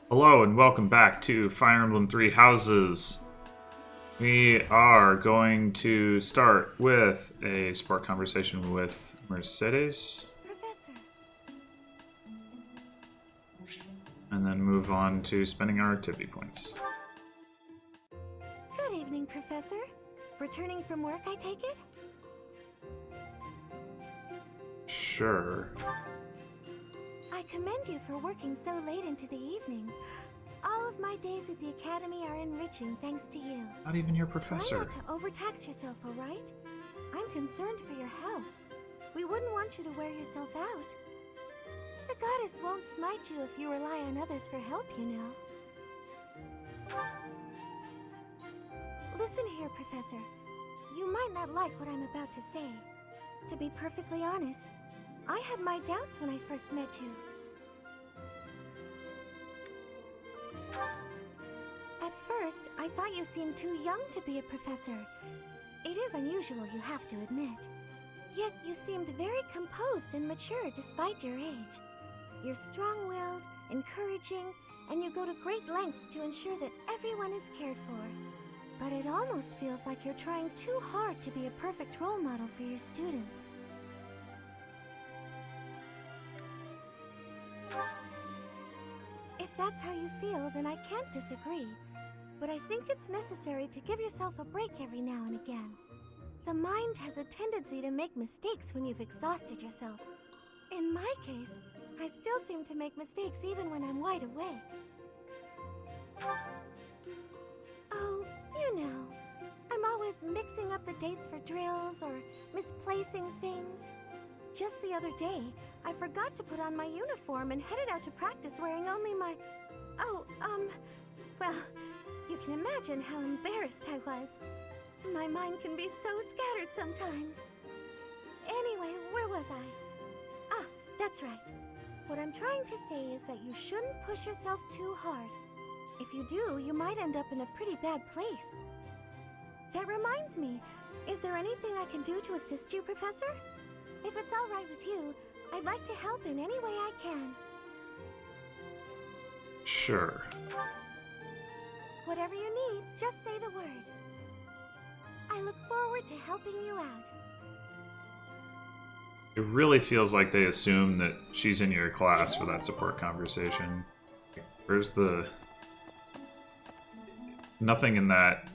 Hello and welcome back to Fire Emblem Three Houses. We are going to start with a sport conversation with Mercedes. Professor. And then move on to spending our activity points. Good evening, Professor. Returning from work, I take it? Sure. I commend you for working so late into the evening. All of my days at the academy are enriching thanks to you. Not even your Try professor. not to overtax yourself, all right? I'm concerned for your health. We wouldn't want you to wear yourself out. The goddess won't smite you if you rely on others for help, you know. Listen here, Professor. You might not like what I'm about to say. To be perfectly honest, I had my doubts when I first met you. At first, I thought you seemed too young to be a professor. It is unusual, you have to admit. Yet you seemed very composed and mature despite your age. You're strong-willed, encouraging, and you go to great lengths to ensure that everyone is cared for. But it almost feels like you're trying too hard to be a perfect role model for your students. If that's how you feel, then I can't disagree. But I think it's necessary to give yourself a break every now and again. The mind has a tendency to make mistakes when you've exhausted yourself. In my case, I still seem to make mistakes even when I'm wide awake. Oh, you know, I'm always mixing up the dates for drills or misplacing things. Just the other day, I forgot to put on my uniform and headed out to practice wearing only my... well, you can imagine how embarrassed I was. My mind can be so scattered sometimes. Anyway, where was I? Ah, that's right. What I'm trying to say is that you shouldn't push yourself too hard. If you do, you might end up in a pretty bad place. That reminds me, is there anything I can do to assist you, Professor? If it's all right with you, I'd like to help in any way I can. Sure. Whatever you need, just say the word. I look forward to helping you out. It really feels like they assume that she's in your class for that support conversation. Where's the... Nothing in that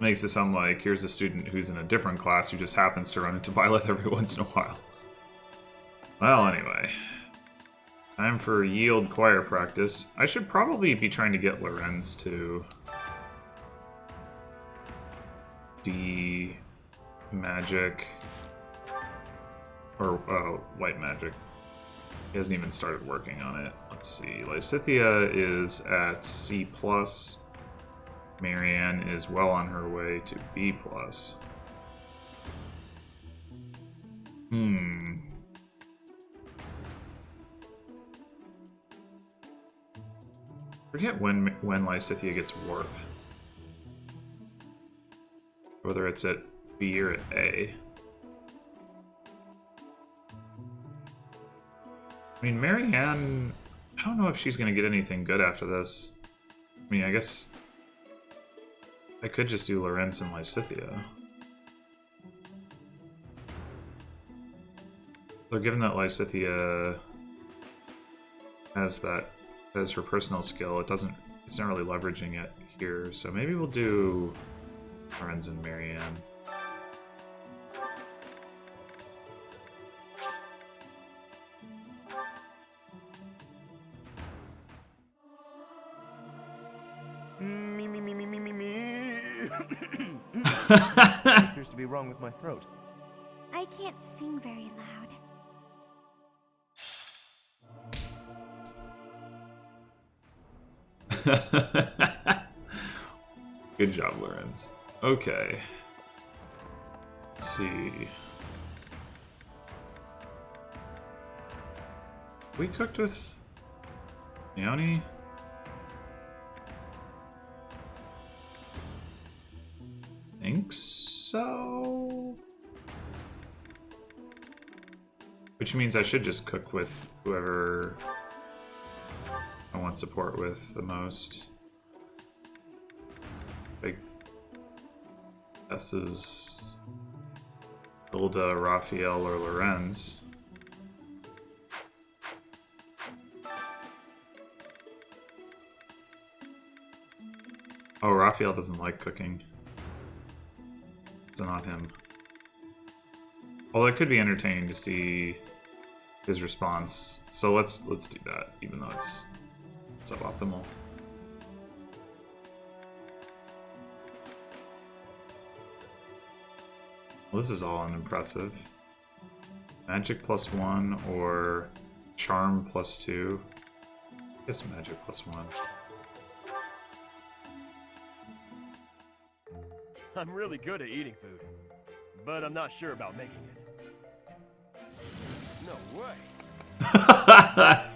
makes it sound like here's a student who's in a different class who just happens to run into Byleth every once in a while. Well, anyway. Time for yield choir practice. I should probably be trying to get Lorenz to... magic... or, white magic. He hasn't even started working on it. Let's see. Lysithea is at C+. Marianne is well on her way to B+. Forget when Lysithea gets warp. Whether it's at B or at A. I mean, Marianne, I don't know if she's going to get anything good after this. I mean, I guess I could just do Lorenz and Lysithea. Though given that Lysithea has that as her personal skill, it's not really leveraging it here. So maybe we'll do Lorenz and Marianne. Something appears to be wrong with my throat. I can't sing very loud. Good job, Lorenz. Okay. Let's see. We cooked with Leone? Think so? Which means I should just cook with whoever I want support with the most. Big S's Hilda, Raphael, or Lorenz. Oh, Raphael doesn't like cooking. It's not him. Although it could be entertaining to see his response. So let's do that, even though it's suboptimal. Well, this is all unimpressive. Magic +1 or charm +2. I guess magic +1. I'm really good at eating food, but I'm not sure about making it. No way.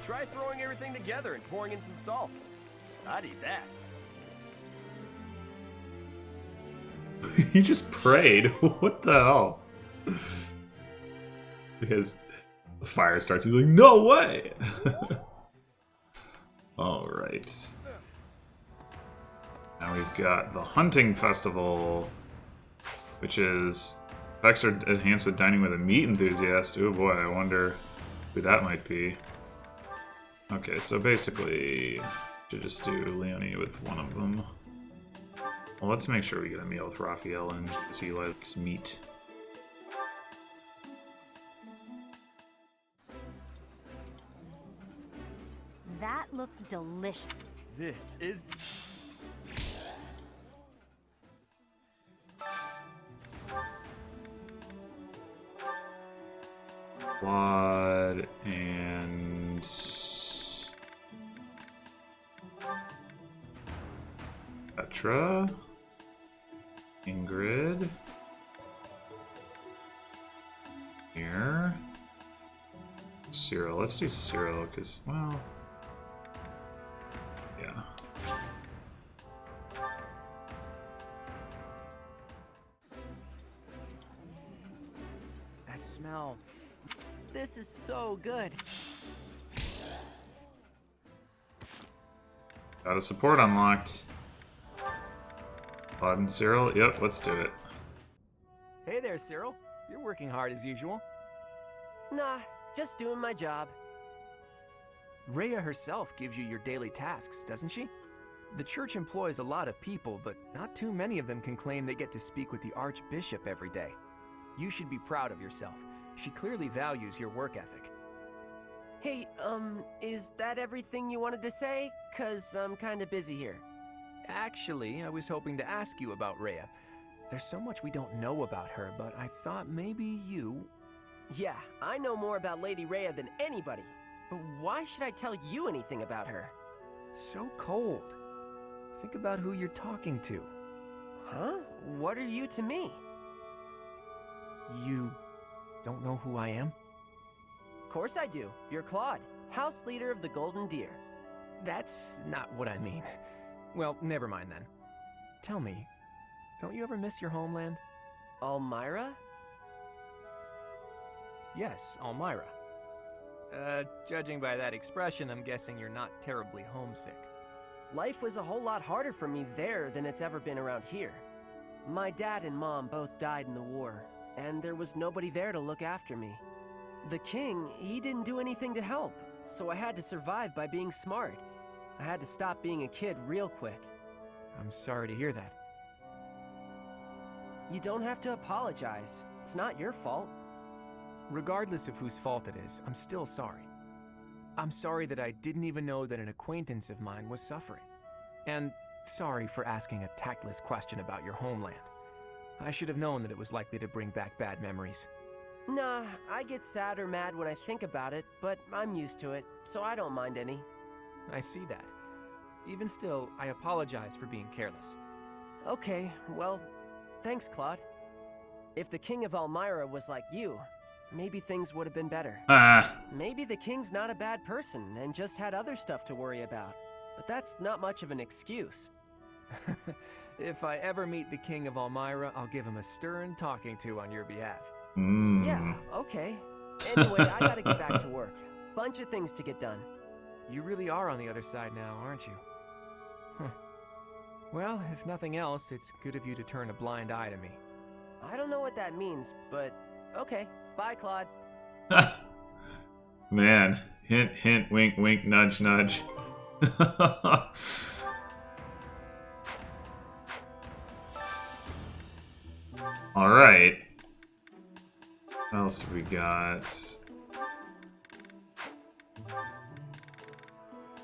Try throwing everything together and pouring in some salt. I'd eat that. He just prayed. What the hell? Because the fire starts, he's like, no way! Alright. Now we've got the hunting festival, which is effects are enhanced with dining with a meat enthusiast. Oh boy, I wonder who that might be. Okay, so basically, should just do Leonie with one of them. Well, let's make sure we get a meal with Raphael and because he likes meat. That looks delicious. This is... Claude and Petra, Ingrid, here, Cyril. Let's do Cyril because, well, yeah. That smell. This is so good. Got a support unlocked. Claude and Cyril. Yep, let's do it. Hey there, Cyril. You're working hard as usual. Nah, just doing my job. Rhea herself gives you your daily tasks, doesn't she? The church employs a lot of people, but not too many of them can claim they get to speak with the Archbishop every day. You should be proud of yourself. She clearly values your work ethic. Hey, is that everything you wanted to say? 'Cause I'm kinda busy here. Actually, I was hoping to ask you about Rhea. There's so much we don't know about her, but I thought maybe you... Yeah, I know more about Lady Rhea than anybody. But why should I tell you anything about her? So cold. Think about who you're talking to. Huh? What are you to me? You don't know who I am? Of course I do. You're Claude, house leader of the Golden Deer. That's not what I mean. Well, never mind then. Tell me, don't you ever miss your homeland? Almyra? Yes, Almyra. Judging by that expression, I'm guessing you're not terribly homesick. Life was a whole lot harder for me there than it's ever been around here. My dad and mom both died in the war, and there was nobody there to look after me. The king, he didn't do anything to help, so I had to survive by being smart. I had to stop being a kid real quick. I'm sorry to hear that. You don't have to apologize. It's not your fault. Regardless of whose fault it is, I'm still sorry. I'm sorry that I didn't even know that an acquaintance of mine was suffering. And sorry for asking a tactless question about your homeland. I should have known that it was likely to bring back bad memories. Nah, I get sad or mad when I think about it, but I'm used to it, so I don't mind any. I see that. Even still, I apologize for being careless. Okay, well, thanks, Claude. If the king of Almyra was like you, maybe things would have been better. Maybe the king's not a bad person and just had other stuff to worry about. But that's not much of an excuse. If I ever meet the king of Almyra, I'll give him a stern talking to on your behalf. Yeah, okay. Anyway, I gotta get back to work. Bunch of things to get done. You really are on the other side now, aren't you? Huh. Well, if nothing else, it's good of you to turn a blind eye to me. I don't know what that means, but okay. Bye, Claude. Man, hint, hint, wink, wink, nudge, nudge. Alright. What else have we got?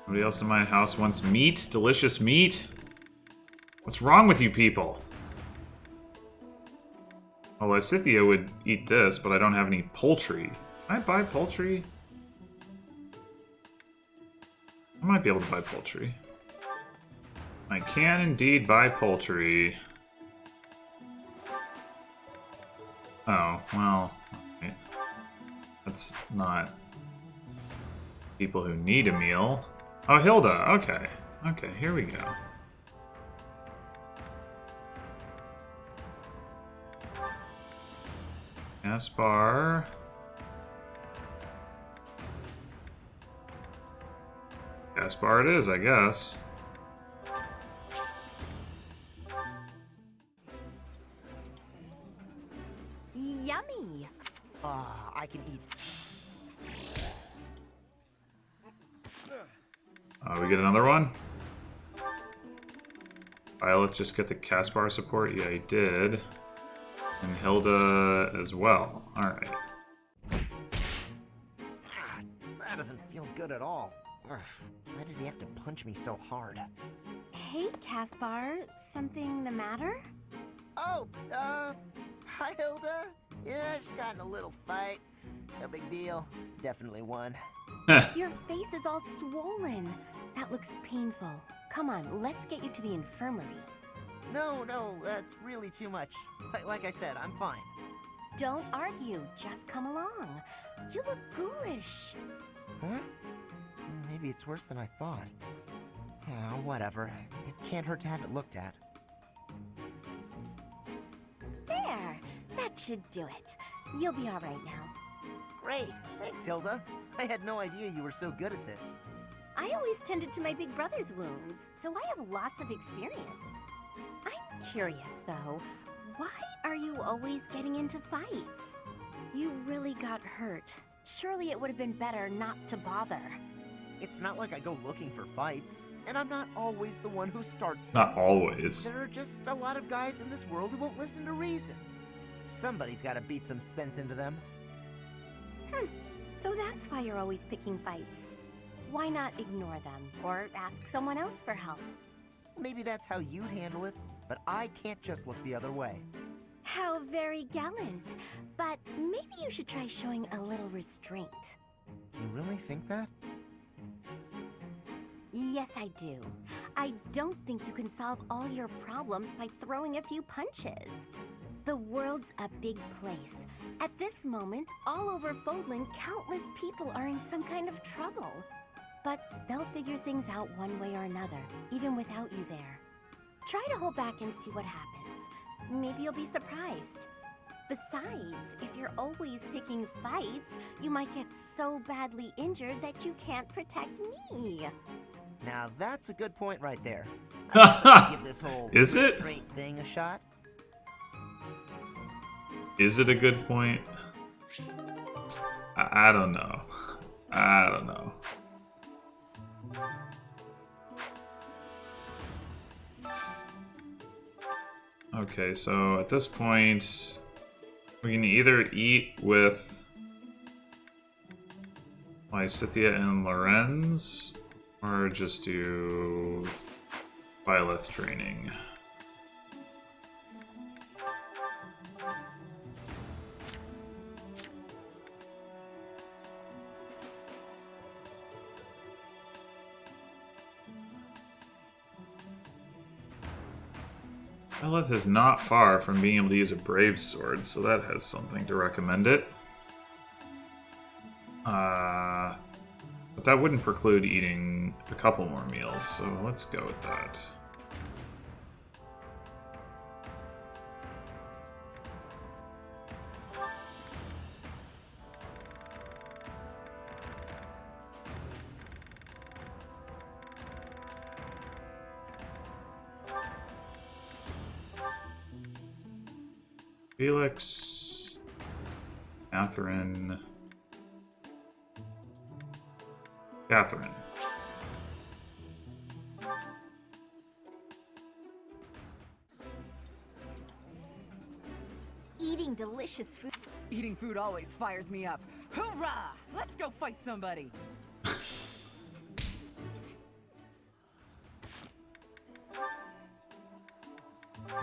Somebody else in my house wants meat? Delicious meat? What's wrong with you people? Well, Lysithia would eat this, but I don't have any poultry. Can I buy poultry? I might be able to buy poultry. I can indeed buy poultry. Oh, well, okay. That's not people who need a meal. Oh, Hilda, okay. Okay, here we go. Gaspar. Gaspar it is, I guess. Yummy. I can eat. We get another one? Violet just get the Caspar support? Yeah, he did. And Hilda as well. Alright. That doesn't feel good at all. Ugh, why did he have to punch me so hard? Hey, Caspar. Something the matter? Oh, hi, Hilda. Yeah, just got in a little fight. No big deal. Definitely won. Your face is all swollen. That looks painful. Come on, let's get you to the infirmary. No, that's really too much. Like I said, I'm fine. Don't argue, just come along. You look ghoulish. Huh? Maybe it's worse than I thought. Yeah, whatever. It can't hurt to have it looked at. There, that should do it. You'll be all right now. Great. Thanks, Hilda. I had no idea you were so good at this. I always tended to my big brother's wounds, so I have lots of experience. I'm curious, though. Why are you always getting into fights? You really got hurt. Surely it would have been better not to bother. It's not like I go looking for fights, and I'm not always the one who starts them. Not always. There are just a lot of guys in this world who won't listen to reason. Somebody's got to beat some sense into them. So that's why you're always picking fights. Why not ignore them, or ask someone else for help? Maybe that's how you'd handle it, but I can't just look the other way. How very gallant. But maybe you should try showing a little restraint. You really think that? Yes, I do. I don't think you can solve all your problems by throwing a few punches. The world's a big place. At this moment, all over Fodlan, countless people are in some kind of trouble. But they'll figure things out one way or another, even without you there. Try to hold back and see what happens. Maybe you'll be surprised. Besides, if you're always picking fights, you might get so badly injured that you can't protect me. Now that's a good point right there. I guess I'll give this whole Is it? restraint thing a shot. Is it a good point? I don't know. I don't know. Okay, so at this point, we can either eat with Lysithia and Lorenz, or just do Byleth training. Byleth is not far from being able to use a brave sword, so that has something to recommend it. But that wouldn't preclude eating a couple more meals, so let's go with that. Felix, Katharine, Katharine. Eating delicious food. Eating food always fires me up. Hoorah! Let's go fight somebody!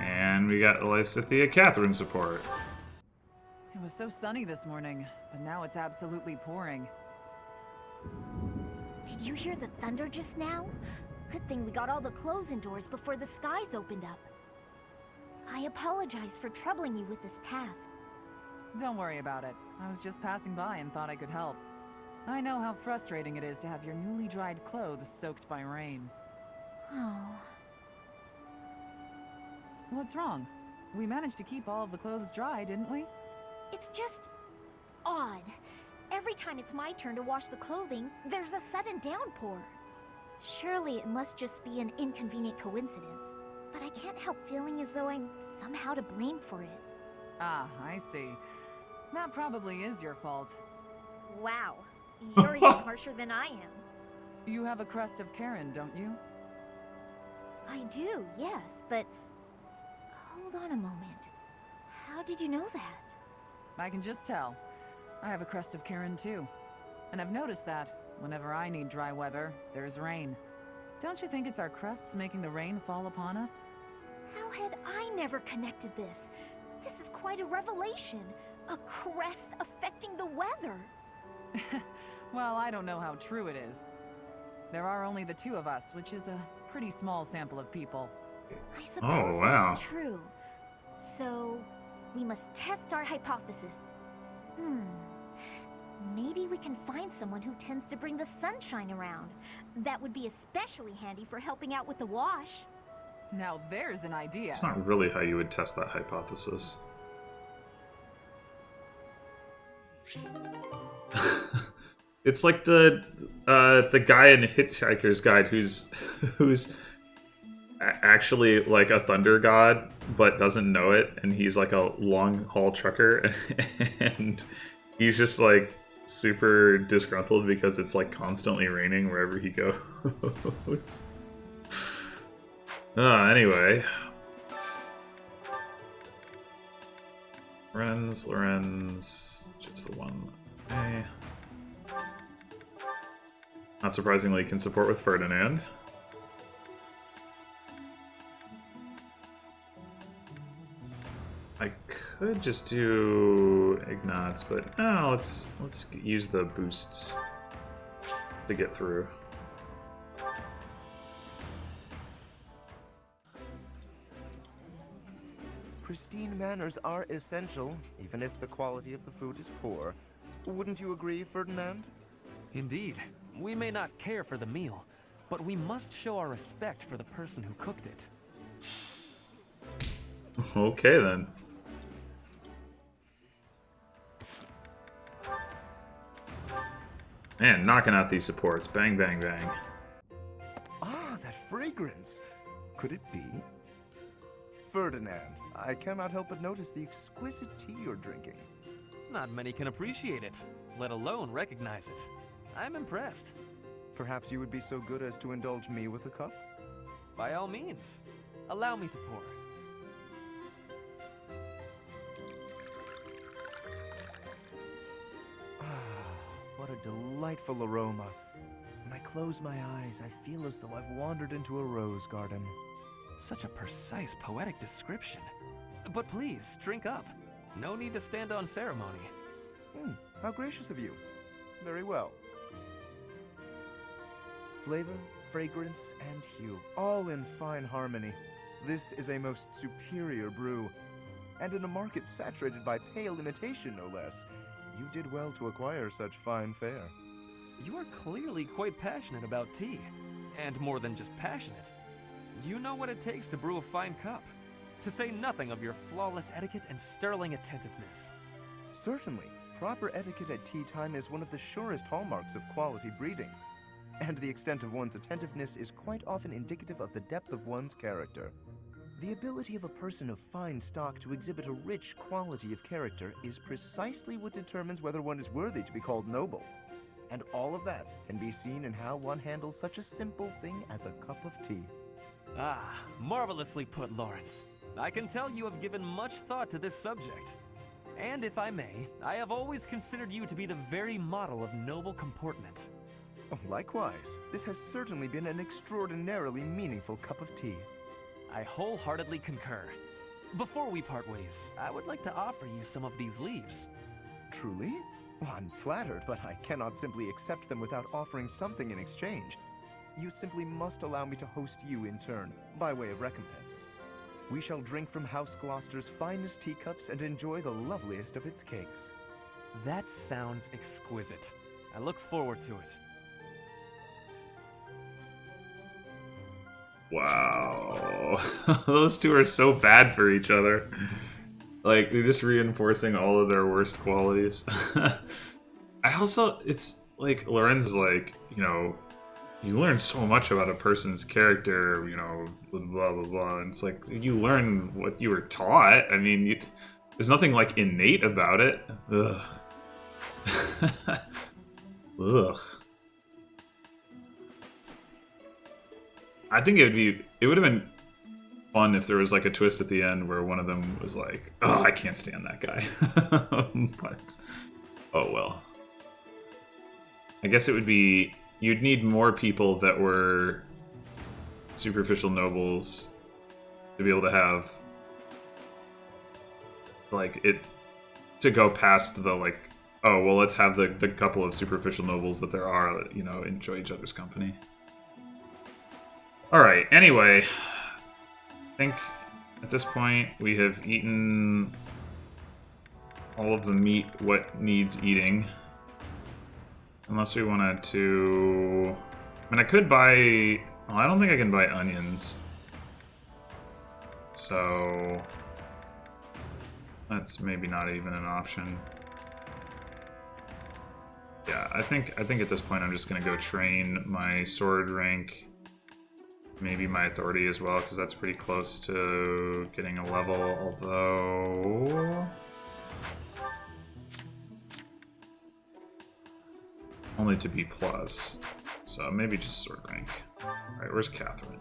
And we got Lysithia Katharine support. It was so sunny this morning, but now it's absolutely pouring. Did you hear the thunder just now? Good thing we got all the clothes indoors before the skies opened up. I apologize for troubling you with this task. Don't worry about it. I was just passing by and thought I could help. I know how frustrating it is to have your newly dried clothes soaked by rain. Oh. What's wrong? We managed to keep all of the clothes dry, didn't we? It's just odd. Every time it's my turn to wash the clothing, there's a sudden downpour. Surely it must just be an inconvenient coincidence. But I can't help feeling as though I'm somehow to blame for it. Ah, I see. That probably is your fault. Wow, you're even harsher than I am. You have a crest of Karen, don't you? I do, yes, but hold on a moment. How did you know that? I can just tell. I have a crest of Karen too. And I've noticed that whenever I need dry weather, there's rain. Don't you think it's our crests making the rain fall upon us? How had I never connected this? This is quite a revelation. A crest affecting the weather. Well, I don't know how true it is. There are only the two of us, which is a pretty small sample of people. I suppose wow. that's true. So, we must test our hypothesis. Maybe we can find someone who tends to bring the sunshine around. That would be especially handy for helping out with the wash. Now there's an idea. It's not really how you would test that hypothesis. It's like the guy in Hitchhiker's Guide who's actually like a thunder god but doesn't know it, and he's like a long haul trucker, and he's just like super disgruntled because it's like constantly raining wherever he goes. Anyway. Lorenz, just the one. Okay. Not surprisingly, can support with Ferdinand. I could just do Ignatz, but let's use the boosts to get through. Pristine manners are essential, even if the quality of the food is poor. Wouldn't you agree, Ferdinand? Indeed. We may not care for the meal, but we must show our respect for the person who cooked it. Okay, then. Man, knocking out these supports. Bang, bang, bang. Ah, that fragrance! Could it be? Ferdinand, I cannot help but notice the exquisite tea you're drinking. Not many can appreciate it, let alone recognize it. I'm impressed. Perhaps you would be so good as to indulge me with a cup? By all means. Allow me to pour. What a delightful aroma. When I close my eyes, I feel as though I've wandered into a rose garden. Such a precise, poetic description. But please, drink up. No need to stand on ceremony. How gracious of you. Very well. Flavor, fragrance, and hue, all in fine harmony. This is a most superior brew. And in a market saturated by pale imitation, no less. You did well to acquire such fine fare. You are clearly quite passionate about tea. And more than just passionate. You know what it takes to brew a fine cup. To say nothing of your flawless etiquette and sterling attentiveness. Certainly. Proper etiquette at tea time is one of the surest hallmarks of quality breeding. And the extent of one's attentiveness is quite often indicative of the depth of one's character. The ability of a person of fine stock to exhibit a rich quality of character is precisely what determines whether one is worthy to be called noble. And all of that can be seen in how one handles such a simple thing as a cup of tea. Ah, marvelously put, Lawrence. I can tell you have given much thought to this subject. And if I may, I have always considered you to be the very model of noble comportment. Oh, likewise, this has certainly been an extraordinarily meaningful cup of tea. I wholeheartedly concur. Before we part ways, I would like to offer you some of these leaves. Truly? Well, I'm flattered, but I cannot simply accept them without offering something in exchange. You simply must allow me to host you in turn, by way of recompense. We shall drink from House Gloucester's finest teacups and enjoy the loveliest of its cakes. That sounds exquisite. I look forward to it. Wow. Those two are so bad for each other. Like, they're just reinforcing all of their worst qualities. I also, it's like, Lorenz is like, you know, you learn so much about a person's character, you know, blah, blah, blah. And it's like, you learn what you were taught. I mean, there's nothing, like, innate about it. Ugh. Ugh. I think it would have been fun if there was like a twist at the end where one of them was like, oh, I can't stand that guy. But, oh well. I guess it would be, you'd need more people that were superficial nobles to be able to have, like, it, to go past the, like, oh, well, let's have the couple of superficial nobles that there are, you know, enjoy each other's company. Alright, anyway, I think at this point we have eaten all of the meat what needs eating. Unless we wanted to... I mean, I could buy... Well, I don't think I can buy onions. So... that's maybe not even an option. Yeah, I think at this point I'm just gonna go train my sword rank. Maybe my authority as well, because that's pretty close to getting a level, although... only to B+. So maybe just sword rank. Alright, where's Katharine?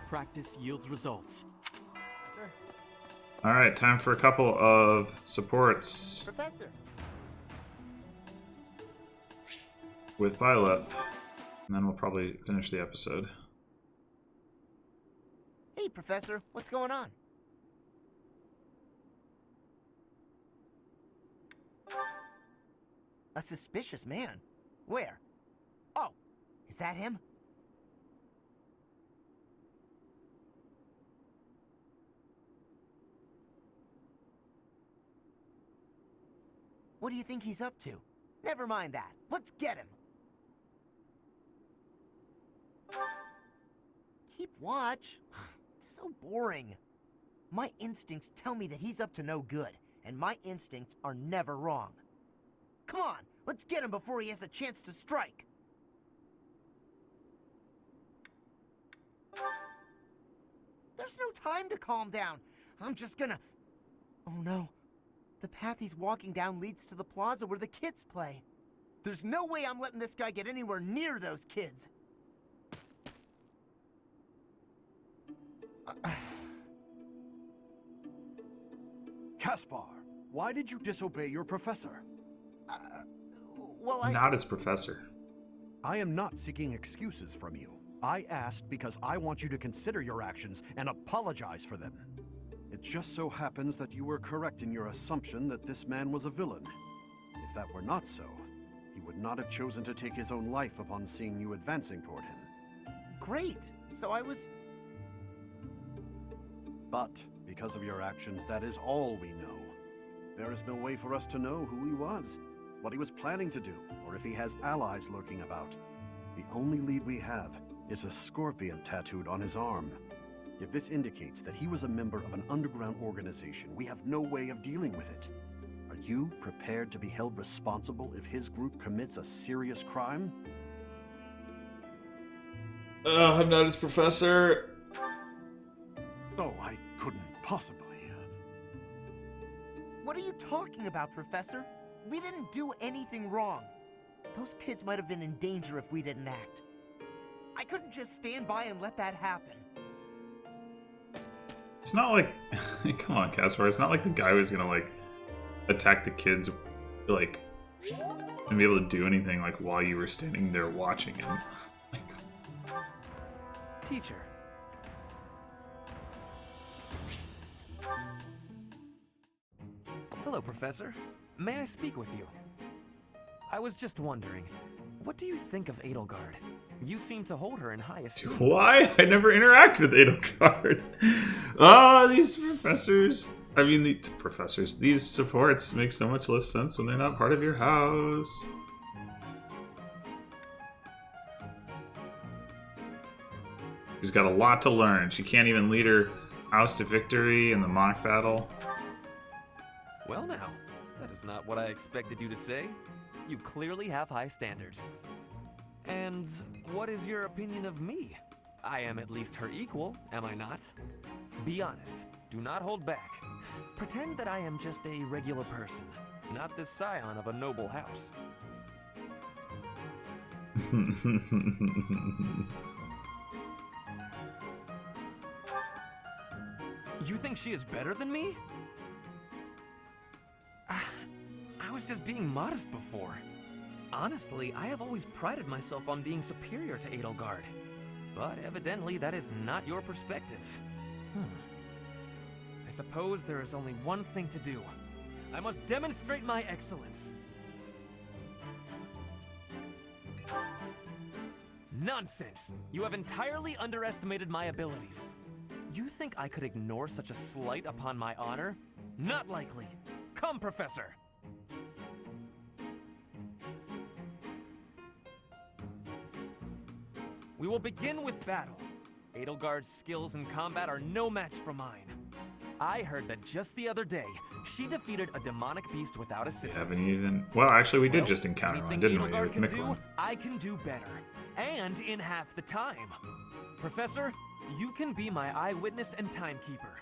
Practice yields results. Sir. Alright, time for a couple of supports. Professor. With Byleth. And then we'll probably finish the episode. Hey, Professor. What's going on? A suspicious man? Where? Oh, is that him? What do you think he's up to? Never mind that. Let's get him. Keep watch? It's so boring. My instincts tell me that he's up to no good, and my instincts are never wrong. Come on, let's get him before he has a chance to strike. There's no time to calm down. I'm just gonna... Oh no. The path he's walking down leads to the plaza where the kids play. There's no way I'm letting this guy get anywhere near those kids. Caspar, why did you disobey your professor? Well, Not as professor. I am not seeking excuses from you. I asked because I want you to consider your actions and apologize for them. It just so happens that you were correct in your assumption that this man was a villain. If that were not so, he would not have chosen to take his own life upon seeing you advancing toward him. Great. So I was... But, because of your actions, that is all we know. There is no way for us to know who he was, what he was planning to do, or if he has allies lurking about. The only lead we have is a scorpion tattooed on his arm. If this indicates that he was a member of an underground organization, we have no way of dealing with it. Are you prepared to be held responsible if his group commits a serious crime? I'm not his professor. Oh, I couldn't possibly. What are you talking about, Professor? We didn't do anything wrong. Those kids might have been in danger if we didn't act. I couldn't just stand by and let that happen. It's not like... Come on, Caspar. It's not like the guy was gonna, like, attack the kids, like, and be able to do anything, like, while you were standing there watching him. Teacher. Hello, Professor. May I speak with you? I was just wondering, what do you think of Edelgard? You seem to hold her in high esteem. Why? I never interact with Edelgard. Ah, these professors. I mean, the professors. These supports make so much less sense when they're not part of your house. She's got a lot to learn. She can't even lead her house to victory in the mock battle. Well now, that is not what I expected you to say. You clearly have high standards. And what is your opinion of me? I am at least her equal, am I not? Be honest, do not hold back. Pretend that I am just a regular person, not the scion of a noble house. You think she is better than me? I was just being modest before. Honestly, I have always prided myself on being superior to Edelgard. But evidently, that is not your perspective. I suppose there is only one thing to do. I must demonstrate my excellence. Nonsense! You have entirely underestimated my abilities. You think I could ignore such a slight upon my honor? Not likely. Come, Professor! We will begin with battle. Edelgard's skills in combat are no match for mine. I heard that just the other day, she defeated a demonic beast without assistance. Haven't even... Well, actually, we did just encounter one, didn't we? Edelgard With can do, Micklin. I can do better. And in half the time. Professor, you can be my eyewitness and timekeeper.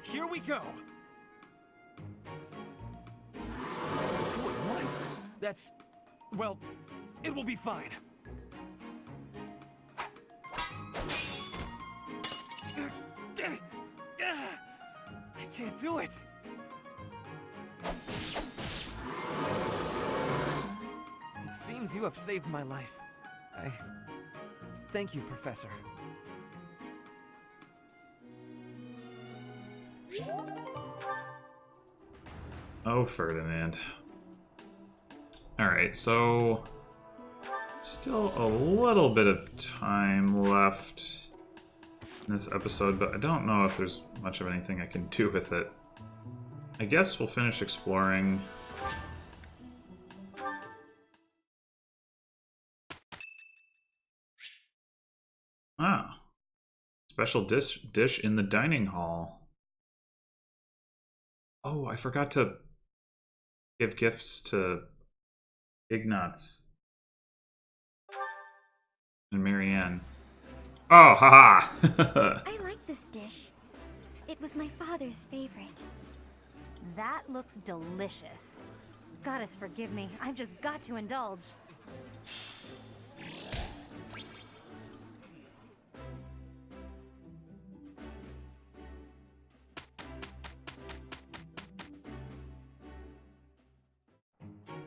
Here we go! Two at once? That's... well, it will be fine. I can't do it. It seems you have saved my life. Thank you, Professor. Oh, Ferdinand. Alright, so... Still a little bit of time left in this episode, but I don't know if there's much of anything I can do with it. I guess we'll finish exploring. Ah. Special dish in the dining hall. Oh, I forgot to give gifts to Ignatz and Marianne. Oh, haha! I like this dish. It was my father's favorite. That looks delicious. Goddess forgive me, I've just got to indulge.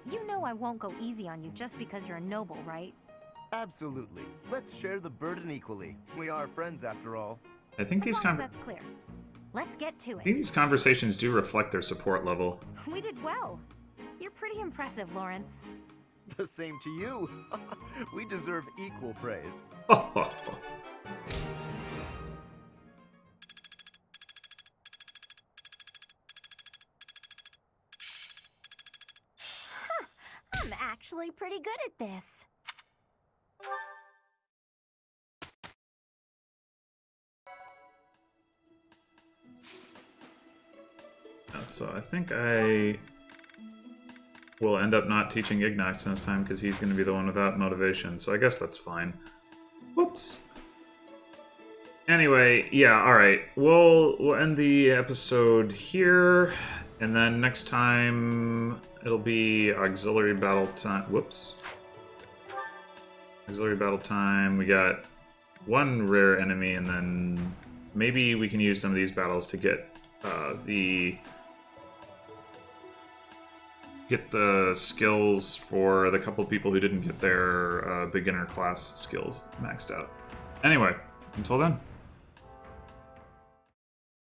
You know I won't go easy on you just because you're a noble, right? Absolutely. Let's share the burden equally. We are friends after all. I think these That's clear. Let's get to it. these conversations do reflect their support level. We did well. You're pretty impressive, Lawrence. The same to you. We deserve equal praise. I'm actually pretty good at this. Yeah, so I think I will end up not teaching Ignax next time because he's going to be the one without motivation, so I guess that's fine. Whoops. Anyway, yeah, alright. We'll end the episode here, and then next time it'll be auxiliary battle time. Whoops. Auxiliary battle time. We got one rare enemy, and then maybe we can use some of these battles to get the skills for the couple people who didn't get their beginner class skills maxed out. Anyway, until then.